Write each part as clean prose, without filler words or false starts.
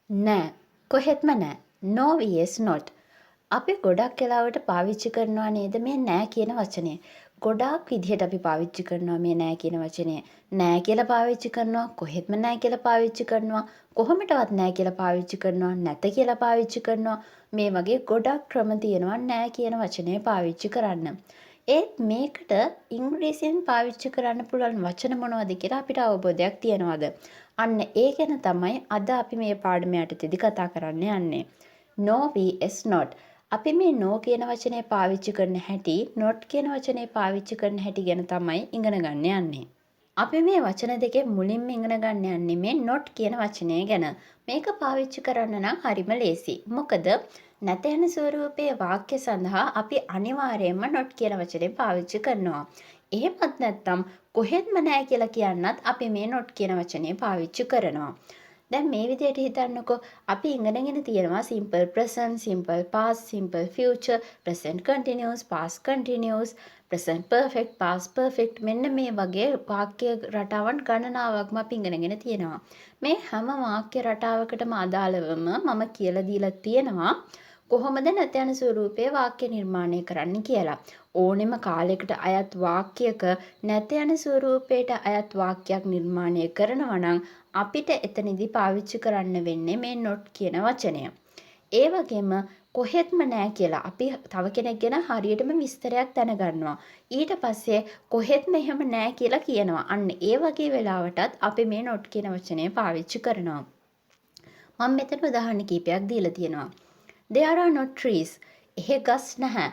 නෑ. කොහෙත්ම නෑ. No vs not. අපි ගොඩක් වෙලාවට පාවිච්චි කරනවා නේද මේ නෑ කියන වචනය. ගොඩාක් විදිහට අපි පාවිච්චි කරනවා මේ නෑ කියන වචනය. නෑ කියලා පාවිච්චි කරනවා, කොහෙත්ම නෑ කියලා පාවිච්චි කරනවා, කොහොමටවත් නෑ කියලා පාවිච්චි කරනවා, නැත කියලා පාවිච්චි කරනවා. මේ වගේ ගොඩක් ක්‍රම තියෙනවා නෑ කියන වචනය පාවිච්චි කරන්න. ඒත් මේකට ඉංග්‍රීසියෙන් පාවිච්චි කරන්න පුළුවන් වචන මොනවද කියලා අපිට අවබෝධයක් තියනවාද? අන්න ඒ ගැන තමයි අද අපි මේ පාඩම යටතේදී කතා කරන්න යන්නේ. No vs not. අපි මේ no කියන වචනේ පාවිච්චි කරන හැටි, not කියන වචනේ පාවිච්චි කරන හැටි ගැන තමයි ඉගෙන ගන්න යන්නේ. අපි මේ වචන දෙකේ මුලින්ම ඉගෙන ගන්න යන්නේ මේ not කියන වචනය ගැන. මේක පාවිච්චි කරන්න නම් හරිම ලේසි. මොකද නැත යන ස්වරූපයේ වාක්‍ය සඳහා අපි අනිවාර්යයෙන්ම not කියන වචනේ පාවිච්චි කරනවා. එහෙමත් නැත්නම් කොහෙත්ම නැහැ කියලා කියන්නත් අපි මේ not කියන වචනේ පාවිච්චි කරනවා. දැන් මේ විදිහට හිතන්නකෝ අපි ඉගෙනගෙන තියෙනවා simple present, simple past, simple future, present continuous, past continuous, present perfect, past perfect මෙන්න මේ වගේ වාක්‍ය රටාවන් ගණනාවක්ම අපි ඉගෙනගෙන තියෙනවා. මේ හැම වාක්‍ය රටාවකටම අදාළවම මම කියලා දීලා තියෙනවා කොහොමද නැත යන ස්වරූපයේ වාක්‍ය නිර්මාණය කරන්න කියලා. ඕනෙම කාලයකට අයත් වාක්‍යයක නැත යන ස්වරූපයට අයත් වාක්‍යයක් නිර්මාණය කරනවා නම් අපිට එතනදී පාවිච්චි කරන්න වෙන්නේ මේ not කියන වචනය. ඒ වගේම කොහෙත්ම නෑ කියලා අපි තව කෙනෙක් ගැන හරියටම විස්තරයක් දැනගන්නවා. ඊට පස්සේ කොහෙත්ම එහෙම නෑ කියලා කියනවා. අන්න ඒ වගේ වෙලාවටත් අපි මේ not කියන වචනය පාවිච්චි කරනවා. මම මෙතන උදාහරණ කීපයක් දීලා තියෙනවා. There are no trees. එහෙ ගස් නැහැ.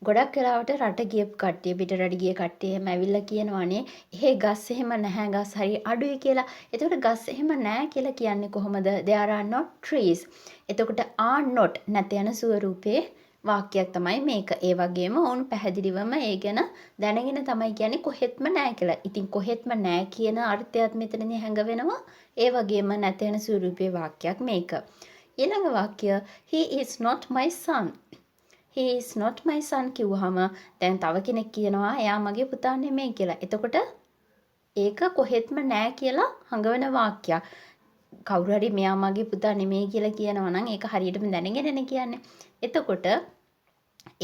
ගොඩක් වෙලාවට රට ගියපු කට්ටිය පිට රට ගිය කට්ටිය එහෙම ඇවිල්ලා කියනවානේ එහෙ ගස් එහෙම නැහැ ගස් හරි අඩුයි කියලා. එතකොට ගස් එහෙම නැහැ කියලා කියන්නේ කොහොමද? There are not trees. එතකොට are not නැත යන ස්වරූපේ වාක්‍යයක් තමයි මේක. ඒ වගේම ඕන් පැහැදිලිවම ඒ ගැන දැනගෙන තමයි කියන්නේ කොහෙත්ම නැහැ කියලා. ඉතින් කොහෙත්ම නැහැ කියන අර්ථයත් මෙතනදී හැඟවෙනවා. ඒ වගේම නැත යන ස්වරූපේ වාක්‍යයක් මේක. ඊළඟ වාක්‍ය he is not my son. He is not my son කිව්වහම දැන් තව කෙනෙක් කියනවා එයා මගේ පුතා නෙමෙයි කියලා. එතකොට ඒක කොහෙත්ම නෑ කියලා හඟවන වාක්‍යයක්. කවුරු හරි මෙයා මගේ පුතා නෙමෙයි කියලා කියනවා නම් ඒක හරියටම දැනගෙනනේ කියන්නේ. එතකොට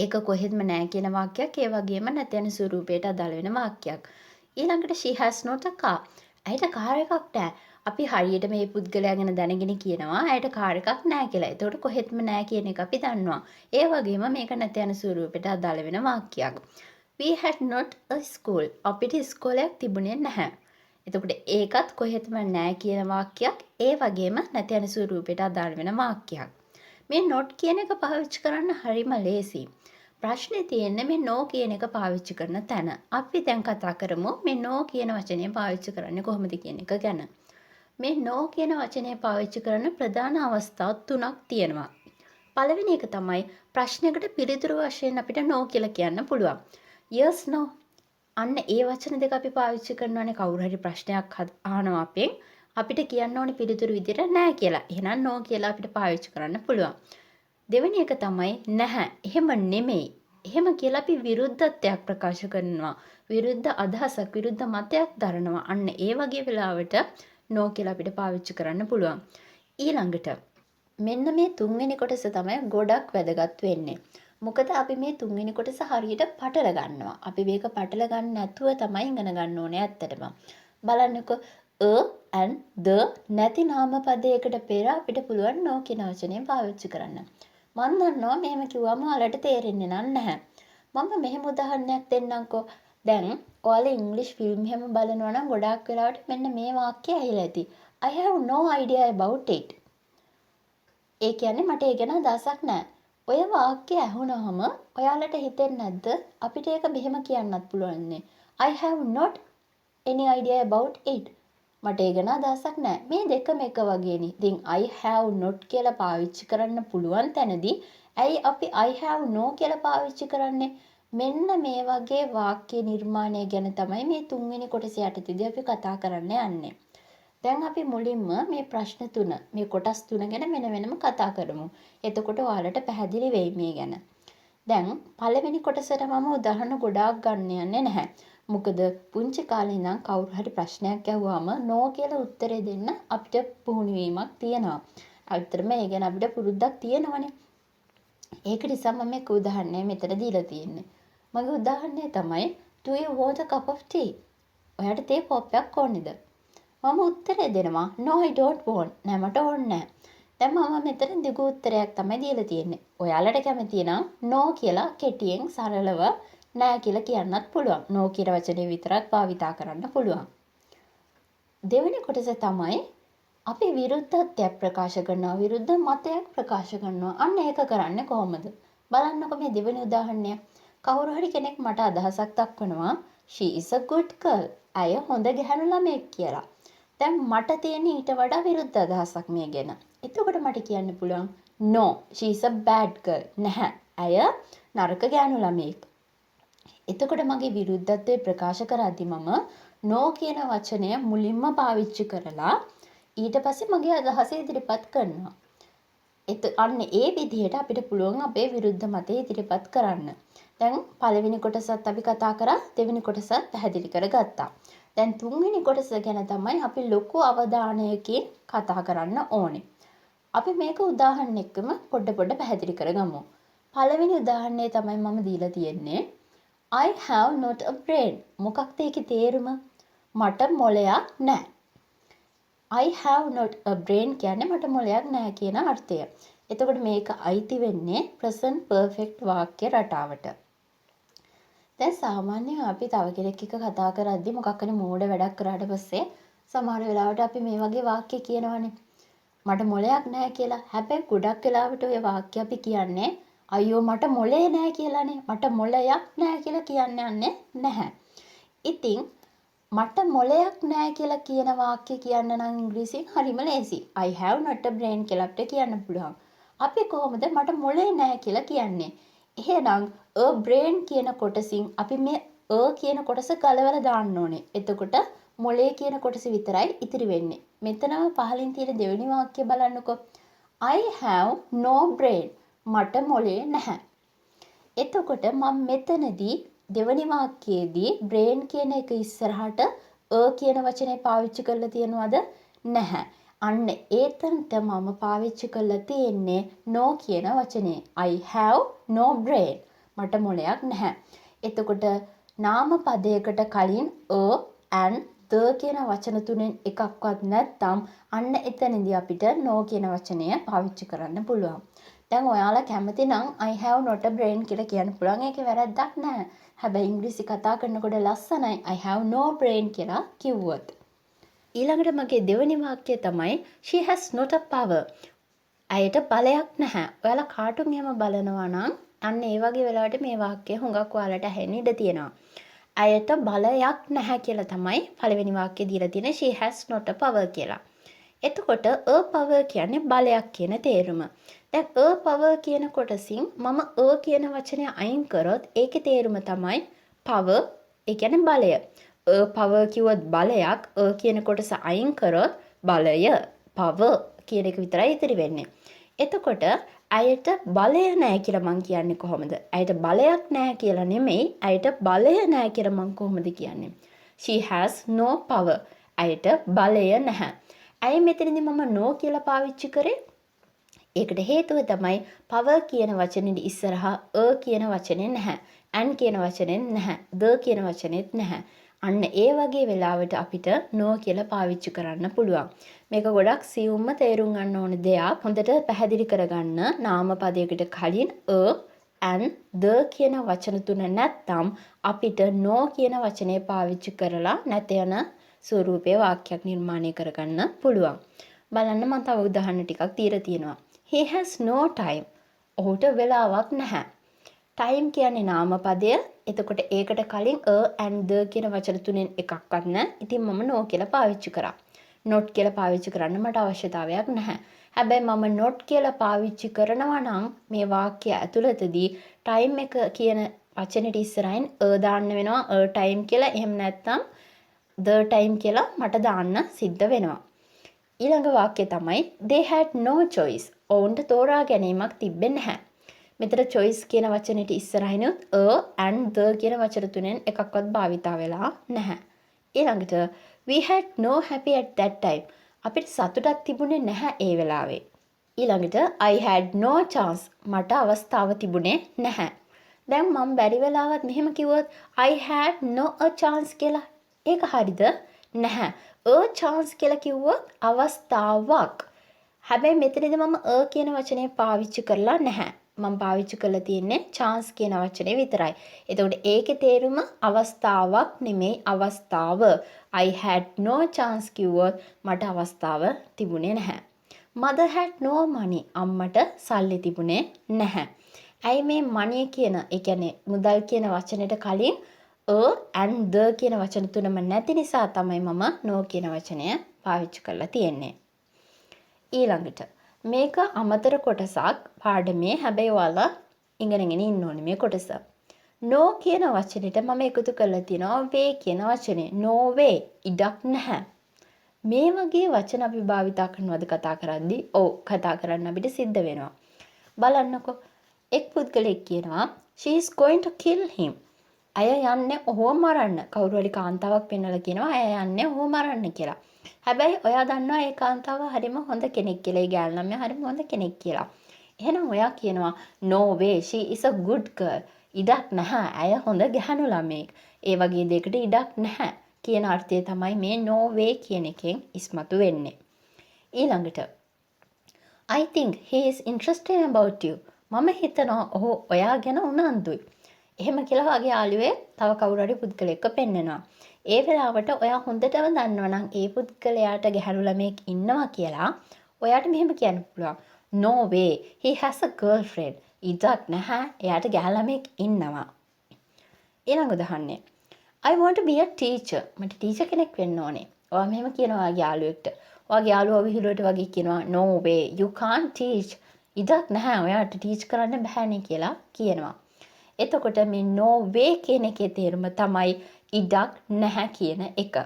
ඒක කොහෙත්ම නෑ කියන වාක්‍යයක් ඒ වගේම නැත යන ස්වරූපයට අදාළ වෙන වාක්‍යයක්. ඊළඟට she has not a car. ඇයිට කාර් එකක් නෑ. අපි හරියට මේ පුද්ගලයා ගැන දැනගෙන කියනවා ඇයට කාර් එකක් නැහැ කියලා. එතකොට කොහෙත්ම නැහැ කියන එක අපි දන්නවා. ඒ වගේම මේක නැත යන ස්වරූපයට අදාළ වෙන වාක්‍යයක්. We had not a school. අපිට ඉස්කෝලයක් තිබුණේ නැහැ. එතකොට ඒකත් කොහෙත්ම නැහැ කියන වාක්‍යයක්. ඒ වගේම නැත යන ස්වරූපයට අදාළ වෙන වාක්‍යයක්. මේ not කියන එක පාවිච්චි කරන්න හරිම ලේසි. ප්‍රශ්නේ තියෙන්නේ මේ no කියන එක පාවිච්චි කරන තැන. අපි දැන් කතා කරමු මේ no කියන වචනේ පාවිච්චි කරන්නේ කොහොමද කියන එක ගැන. මේ no කියන වචනය පාවිච්චි කරන ප්‍රධාන අවස්ථා තුනක් තියෙනවා. පළවෙනි එක තමයි ප්‍රශ්නයකට පිළිතුරු වශයෙන් අපිට no කියලා කියන්න පුළුවන්. yes no. අන්න ඒ වචන දෙක අපි පාවිච්චි කරනවානේ කවුරු හරි ප්‍රශ්නයක් අහනවා අපෙන් අපිට කියන්න ඕනේ පිළිතුරු විදිහට නැහැ කියලා. එහෙනම් no කියලා අපිට පාවිච්චි කරන්න පුළුවන්. දෙවෙනි එක තමයි නැහැ. එහෙම නෙමෙයි. එහෙම කියලා අපි විරුද්ධත්වයක් ප්‍රකාශ කරනවා. විරුද්ධ අදහසක්, විරුද්ධ මතයක් දරනවා. අන්න ඒ වගේ වෙලාවට no කියලා අපිට පාවිච්චි කරන්න පුළුවන්. ඊළඟට මෙන්න මේ තුන්වෙනි කොටස තමයි ගොඩක් වැදගත් වෙන්නේ. මොකද අපි මේ තුන්වෙනි කොටස හරියට පටල ගන්නවා. අපි මේක පටල ගන්න නැතුව තමයි ඉගෙන ගන්න ඕනේ ඇත්තටම. බලන්නකෝ and the නැති නාම පදයකට පෙර අපිට පුළුවන් no කියන වචනේ පාවිච්චි කරන්න. මම දන්නවා මෙහෙම කිව්වම ඔයාලට තේරෙන්නේ නැහැ. මම මෙහෙම උදාහරණයක් දෙන්නම්කෝ. දැන් ඔයාලා ඉංග්‍රීසි ෆිල්ම් හැම බලනවා නම් ගොඩාක් වෙලාවට මෙන්න මේ වාක්‍යය ඇහිලා ඇති. I have no idea about it. ඒ කියන්නේ මට ඒ ගැන අදහසක් නැහැ. ඔය වාක්‍යය ඇහුනහම ඔයාලට හිතෙන්නේ නැද්ද අපිට ඒක මෙහෙම කියන්නත් පුළුවන් නේ. I have not any idea about it. මට ඒ ගැන අදහසක් නැහැ. මේ දෙකම එක වගේනේ. ඉතින් I have not කියලා පාවිච්චි කරන්න පුළුවන් තැනදී ඇයි අපි I have no කියලා පාවිච්චි කරන්නේ? මෙන්න මේ වගේ වාක්‍ය නිර්මාණය ගැන තමයි මේ තුන්වෙනි කොටස යටතේදී අපි කතා කරන්න යන්නේ. දැන් අපි මුලින්ම මේ ප්‍රශ්න තුන, මේ කොටස් තුන ගැන වෙන වෙනම කතා කරමු. එතකොට ඔයාලට පැහැදිලි වෙයි මේ ගැන. දැන් පළවෙනි කොටසට මම උදාහරණ ගොඩාක් ගන්න යන්නේ නැහැ. මොකද පුංචි කාලේ ඉඳන් කවුරු හරි ප්‍රශ්නයක් අහුවාම නෝ කියලා උත්තරේ දෙන්න අපිට පුහුණු වීමක් තියෙනවා. ඇත්තටම ඒ ගැන අපිට පුරුද්දක් තියෙනවනේ. ඒක නිසා මම එක උදාහරණයක් මෙතන දීලා තියෙන්නේ. මගේ උදාහරණය තමයි do you want a cup of tea? ඔයාට තේ කොප්පයක් ඕනේද? මම උත්තරේ දෙනවා no I don't want. නෑ මට ඕනේ නෑ. දැන් මම මෙතන දිගු උත්තරයක් තමයි දීලා තියෙන්නේ. ඔයාලට කැමති නම් no කියලා කෙටියෙන් සරලව නෑ කියලා කියන්නත් පුළුවන්. no කියන වචනේ විතරක් භාවිතා කරන්න පුළුවන්. දෙවෙනි කොටස තමයි අපි විරුද්ධත්වයක් ප්‍රකාශ කරනවා, විරුද්ධ මතයක් ප්‍රකාශ කරනවා. අන්න ඒක කරන්නේ කොහොමද? බලන්නකො මේ දෙවෙනි උදාහරණය. කවුරු හරි කෙනෙක් මට අදහසක් දක්වනවා she is a good girl. ඇය හොඳ ගැහැණු ළමයෙක් කියලා. දැන් මට තියෙන ඊට වඩා විරුද්ධ අදහසක් මේ ගැන. එතකොට මට කියන්න පුළුවන් no she is a bad girl. නැහැ. ඇය නරක ගැහැණු ළමයෙක්. එතකොට මගේ විරුද්ධත්වය ප්‍රකාශ කරද්දී මම no කියන වචනය මුලින්ම පාවිච්චි කරලා ඊට පස්සේ මගේ අදහස ඉදිරිපත් කරනවා. අන්න ඒ විදිහට අපිට පුළුවන් අපේ විරුද්ධ මතය ඉදිරිපත් කරන්න. දැන් පළවෙනි කොටසත් අපි කතා කරා, දෙවෙනි කොටසත් පැහැදිලි කරගත්තා. දැන් තුන්වෙනි කොටස ගැන තමයි අපි ලොකු අවධානයකින් කතා කරන්න ඕනේ. අපි මේක උදාහරණයක්ම පොඩ පැහැදිලි කරගමු. පළවෙනි උදාහරණය තමයි මම දීලා තියෙන්නේ I have not a brain. මොකක්ද ඒකේ තේරුම? මට මොළයක් නැහැ. I have not a brain කියන්නේ මට මොළයක් නැහැ කියන අර්ථය. එතකොට මේක අයිති වෙන්නේ present perfect වාක්‍ය රටාවට. දැන් සාමාන්‍යයෙන් අපි තව කෙනෙක් එක්ක කතා කරද්දී මොකක් හරි මෝඩ වැඩක් කරාට පස්සේ සමහර වෙලාවට අපි මේ වගේ වාක්‍ය කියනවනේ. මට මොළයක් නැහැ කියලා. හැබැයි ගොඩක් වෙලාවට ඔය වාක්‍ය අපි කියන්නේ අයියෝ මට මොළේ නැහැ කියලානේ. මට මොළයක් නැහැ කියලා කියන්නේ නැහැ. ඉතින් මට මොළයක් නැහැ කියලා කියන වාක්‍ය කියන්න නම් ඉංග්‍රීසියෙන් හරිම ලේසි. I have not a brain කියලා අපිට කියන්න පුළුවන්. අපි කොහොමද මට මොළේ නැහැ කියලා කියන්නේ? එහෙනම් a brain කියන කොටසින් අපි මේ a කියන කොටස ගලවලා දාන්න ඕනේ. එතකොට මොළේ කියන කොටස විතරයි ඉතිරි වෙන්නේ. මෙතනම පහලින් තියෙන දෙවෙනි වාක්‍ය බලන්නකෝ. I have no brain. මට මොළේ නැහැ. එතකොට මම මෙතනදී දෙවනි වාක්‍යයේදී brain කියන එක ඉස්සරහට කියන වචනේ පාවිච්චි කරලා තියෙනවද? නැහැ. අන්න ඒතනට මම පාවිච්චි කරලා තියෙන්නේ no කියන වචනේ. I have no brain. මට මොළයක් නැහැ. එතකොට නාම පදයකට කලින් and the කියන වචන තුනෙන් එකක්වත් නැත්නම් අන්න එතනදී අපිට no කියන වචනය පාවිච්චි කරන්න පුළුවන්. දැන් ඔයාලා කැමති නම් I have not a brain කියලා කියන්න පුළුවන්. ඒකේ වැරද්දක් නැහැ. හැබැයි ඉංග්‍රීසි කතා කරනකොට ලස්සනයි I have no brain කියලා කිව්වොත්. ඊළඟට මගේ දෙවෙනි වාක්‍යය තමයි she has not a power. ඇයට බලයක් නැහැ. ඔයාලා කාටුන් එහෙම බලනවා නම් අන්න ඒ වගේ වෙලාවට මේ වාක්‍යය හුඟක් ඔයාලට ඇහෙන්න ඉඩ තියෙනවා. ඇයට බලයක් නැහැ කියලා තමයි පළවෙනි වාක්‍යය දීලා තියෙන්නේ she has not a power කියලා. එතකොට a power කියන්නේ බලයක් කියන තේරුම. දැන් a power කියන කොටසින් මම a කියන වචනය අයින් කරොත් ඒකේ තේරුම තමයි power, ඒ කියන්නේ බලය. a power කිව්වොත් බලයක්, a කියන කොටස අයින් කරොත් බලය, power කියන එක විතරයි ඉතිරි වෙන්නේ. එතකොට ඇයට බලය නැහැ කියලා මං කියන්නේ කොහොමද? ඇයට බලයක් නැහැ කියලා නෙමෙයි, ඇයට බලය නැහැ කියලා මං කොහොමද කියන්නේ? She has no power. ඇයට බලය නැහැ. ඇයි මෙතනදී මම no කියලා පාවිච්චි කරේ? ඒකට හේතුව තමයි power කියන වචනේ ඉස්සරහා a කියන වචනේ නැහැ. and කියන වචනේ නැහැ. the කියන වචනේත් නැහැ. අන්න ඒ වගේ වෙලාවට අපිට no කියලා පාවිච්චි කරන්න පුළුවන්. මේක ගොඩක් සියුම්ම තේරුම් ගන්න ඕන දෙයක්. හොඳට පැහැදිලි කරගන්න නාම පදයකට කලින් a and the කියන වචන තුන නැත්නම් අපිට no කියන වචනේ පාවිච්චි කරලා නැත යන ස්වරූපයේ වාක්‍යයක් නිර්මාණය කරගන්න පුළුවන්. බලන්න මම තව උදාහරණ ටිකක් දීලා තියෙනවා. He has no time. ඔහුට වෙලාවක් නැහැ. time කියන්නේ නාම පදය. එතකොට ඒකට කලින් a and the කියන වචන තුනෙන් එකක්වත් නැහැ. ඉතින් මම no කියලා පාවිච්චි කරා. not කියලා පාවිච්චි කරන්න මට අවශ්‍යතාවයක් නැහැ. හැබැයි මම not කියලා පාවිච්චි කරනවා නම් මේ වාක්‍ය ඇතුළතදී time එක කියන වචනෙට ඉස්සරහින් a දාන්න වෙනවා. a time කියලා. එහෙම නැත්නම් the time කියලා මට දාන්න සිද්ධ වෙනවා. ඊළඟ වාක්‍යය තමයි they had no choice. ඔවුන්ට තෝරා ගැනීමක් තිබෙන්නේ නැහැ. මෙතන choice කියන වචනෙට ඉස්සරහිනුත් a and the කියන වචන තුනෙන් එකක්වත් භාවිතා වෙලා නැහැ. ඊළඟට we had no happy at that time. අපිට සතුටක් තිබුණේ නැහැ ඒ වෙලාවේ. ඊළඟට I had no chance. මට අවස්ථාව තිබුණේ නැහැ. දැන් මම බැරි වෙලාවත් මෙහෙම කිව්වොත් I had no a chance කියලා. ඒක හරිද? නැහැ. a chance කියලා කිව්වොත් අවස්ථාවක්. හැබැයි මෙතනදී මම a කියන වචනේ පාවිච්චි කරලා නැහැ. මම පාවිච්චි කරලා තියෙන්නේ chance කියන වචනේ විතරයි. එතකොට ඒකේ තේරුම අවස්ථාවක් නෙමෙයි අවස්ථාව. I had no chance කිව්වොත් මට අවස්ථාව තිබුණේ නැහැ. Mother had no money. අම්මට සල්ලි තිබුණේ නැහැ. ඇයි මේ money කියන, ඒ කියන්නේ මුදල් කියන වචනෙට කලින් a and the කියන වචන තුනම නැති නිසා තමයි මම no කියන වචනය පාවිච්චි කරලා තියෙන්නේ. ඊළඟට මේක අමතර කොටසක් පාඩමේ. හැබැයි ඔයාලා ඉගෙනගෙන ඉන්න ඕනේ මේ කොටස. no කියන වචනෙට මම එකතු කරලා තියෙනවා way කියන වචනේ. no way ඉඩක් නැහැ. මේ වගේ වචන අපි භාවිතා කරනවද කතා කරද්දී? ඔව්, කතා කරන්න අපිට සිද්ධ වෙනවා. බලන්නකෝ. එක් පුද්ගලෙක් කියනවා she is going to kill him. අය යන්නේ ඔහුව මරන්න. කවුරු හරි කාන්තාවක් පෙන්නලා කියනවා අය යන්නේ ඔහුව මරන්න කියලා. හැබැයි ඔයා දන්නවා ඒ කාන්තාව හරිම හොඳ කෙනෙක් කියලා. ඒ ගෑල් ළමයා හරිම හොඳ කෙනෙක් කියලා. එහෙනම් ඔයා කියනවා no way she is a good girl. ඉඩක් නැහැ. ඇය හොඳ ගැහණු ළමයෙක්. ඒ වගේ දෙයකට ඉඩක් නැහැ කියන අර්ථය තමයි මේ no way කියන එකෙන් ඉස්මතු වෙන්නේ. ඊළඟට I think he is interested about you. මම හිතනවා ඔහු ඔයා ගැන උනන්දුයි. එහෙම කියලා වගේ යාළුවේ තව කවුරු හරි පුද්ගලෙක්ව පෙන්නනවා. ඒ වෙලාවට ඔයා හොඳටම දන්නවනම් ඒ පුද්ගලයාට ගැහණු ළමයෙක් ඉන්නවා කියලා ඔයාට මෙහෙම කියන්න පුළුවන්. No way he has a girlfriend. ඉඩක් නැහැ. එයාට ගැහණු ළමයෙක් ඉන්නවා. ඊළඟ උදාහරණය. I want to be a teacher. මට ටීචර් කෙනෙක් වෙන්න ඕනේ. ඔයා මෙහෙම කියනවා යාළුවෙක්ට. ඔයාගේ යාළුවා විහිළුවට වගේ කියනවා no way you can't teach. ඉඩක් නැහැ. ඔයාට ටීච් කරන්න බෑනේ කියලා කියනවා. එතකොට මේ no way කියන එකේ තේරුම තමයි ඉඩක් නැහැ කියන එක.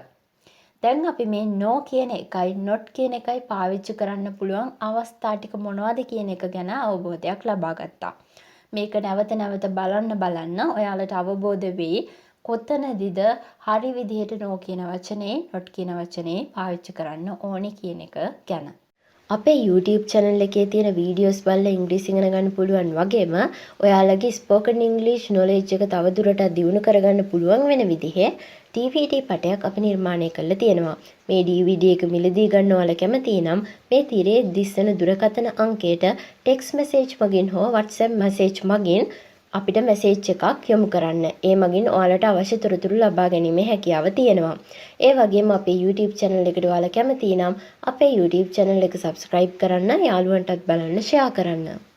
දැන් අපි මේ no කියන එකයි not කියන එකයි පාවිච්චි කරන්න පුළුවන් අවස්ථා ටික මොනවද කියන එක ගැන අවබෝධයක් ලබා ගත්තා. මේක නැවත නැවත බලන්න ඔයාලට අවබෝධ වෙයි කොතනදීද හරි විදිහට no කියන වචනේ not කියන වචනේ පාවිච්චි කරන්න ඕනේ කියන එක ගැන. අපේ YouTube channel එකේ තියෙන videos බලලා ඉංග්‍රීසි ඉගෙන ගන්න පුළුවන් වගේම ඔයාලගේ spoken English knowledge එක තවදුරටත් දියුණු කරගන්න පුළුවන් වෙන විදිහේ DVD පටයක් අපි නිර්මාණය කරලා තියෙනවා. මේ DVD එක මිලදී ගන්න ඔයාලා කැමති නම් මේ තිරේ දිස්සන දුරකථන අංකයට text message මගින් හෝ WhatsApp message මගින් අපිට මැසේජ් එකක් යොමු කරන්න. ඒ මගින් ඔයාලට අවශ්‍ය තොරතුරු ලබා ගැනීමේ හැකියාව තියෙනවා. ඒ වගේම අපේ YouTube channel එකට ඔයාලා කැමති නම් අපේ YouTube channel එක subscribe කරන්න, යාළුවන්ටත් බලන්න, share කරන්න.